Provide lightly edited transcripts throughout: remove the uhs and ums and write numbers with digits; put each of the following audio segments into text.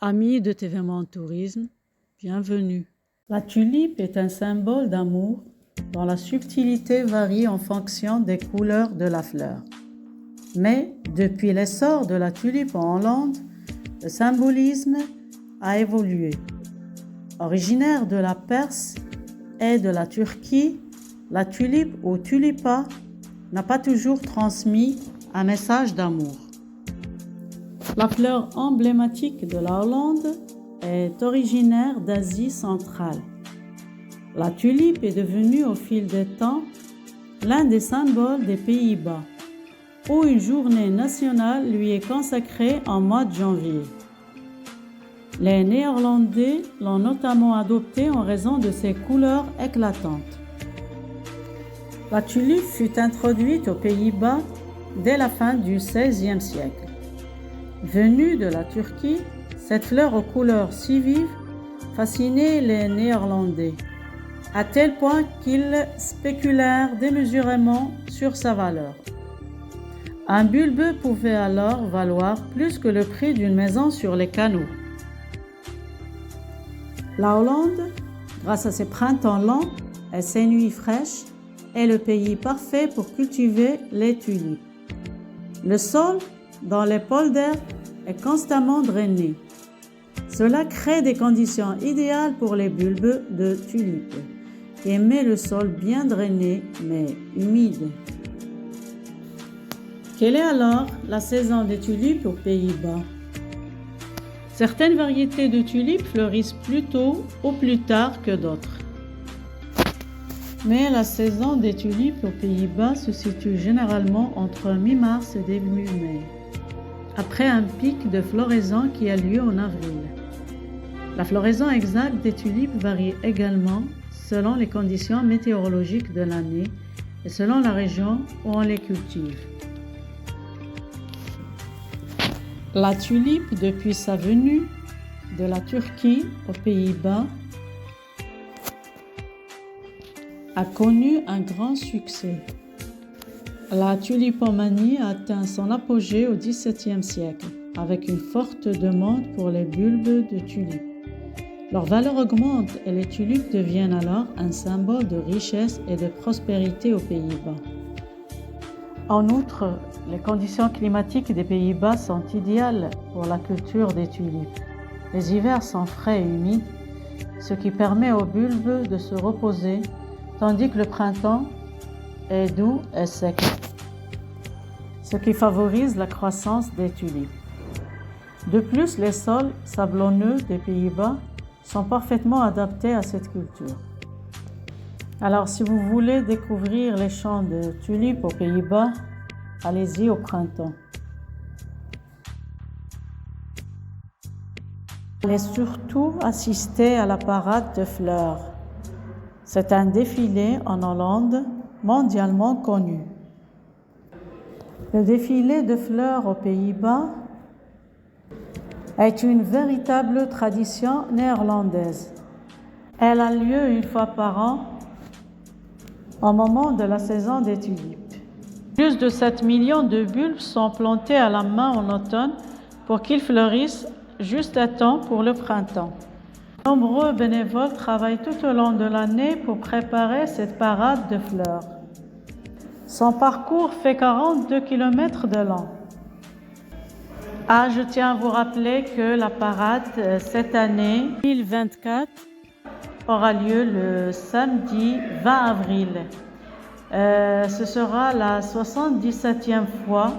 Amis de TVMonde Tourisme, bienvenue. La tulipe est un symbole d'amour dont la subtilité varie en fonction des couleurs de la fleur. Mais depuis l'essor de la tulipe en Hollande, le symbolisme a évolué. Originaire de la Perse et de la Turquie, la tulipe ou tulipa n'a pas toujours transmis un message d'amour. La fleur emblématique de la Hollande est originaire d'Asie centrale. La tulipe est devenue au fil des temps l'un des symboles des Pays-Bas, où une journée nationale lui est consacrée en mois de janvier. Les Néerlandais l'ont notamment adoptée en raison de ses couleurs éclatantes. La tulipe fut introduite aux Pays-Bas dès la fin du XVIe siècle. Venue de la Turquie, cette fleur aux couleurs si vives fascinait les Néerlandais, à tel point qu'ils spéculèrent démesurément sur sa valeur. Un bulbe pouvait alors valoir plus que le prix d'une maison sur les canaux. La Hollande, grâce à ses printemps lents et ses nuits fraîches, est le pays parfait pour cultiver les tulipes. Le sol, dans les polders, est constamment drainé. Cela crée des conditions idéales pour les bulbes de tulipes, qui aimaient le sol bien drainé mais humide. Quelle est alors la saison des tulipes aux Pays-Bas? Certaines variétés de tulipes fleurissent plus tôt ou plus tard que d'autres. Mais la saison des tulipes aux Pays-Bas se situe généralement entre mi-mars et début mai, après un pic de floraison qui a lieu en avril. La floraison exacte des tulipes varie également selon les conditions météorologiques de l'année et selon la région où on les cultive. La tulipe, depuis sa venue de la Turquie aux Pays-Bas, a connu un grand succès. La tulipomanie a atteint son apogée au XVIIe siècle, avec une forte demande pour les bulbes de tulipes. Leur valeur augmente et les tulipes deviennent alors un symbole de richesse et de prospérité aux Pays-Bas. En outre, les conditions climatiques des Pays-Bas sont idéales pour la culture des tulipes. Les hivers sont frais et humides, ce qui permet aux bulbes de se reposer, tandis que le printemps est doux et sec, ce qui favorise la croissance des tulipes. De plus, les sols sablonneux des Pays-Bas sont parfaitement adaptés à cette culture. Alors, si vous voulez découvrir les champs de tulipes aux Pays-Bas, allez-y au printemps. Allez surtout assister à la parade de fleurs. C'est un défilé en Hollande mondialement connu. Le défilé de fleurs aux Pays-Bas est une véritable tradition néerlandaise. Elle a lieu une fois par an au moment de la saison des tulipes. Plus de 7 millions de bulbes sont plantés à la main en automne pour qu'ils fleurissent juste à temps pour le printemps. Nombreux bénévoles travaillent tout au long de l'année pour préparer cette parade de fleurs. Son parcours fait 42 km de long. Je tiens à vous rappeler que la parade cette année, 2024, aura lieu le samedi 20 avril. Ce sera la 77e fois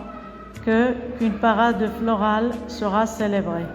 qu'une parade florale sera célébrée.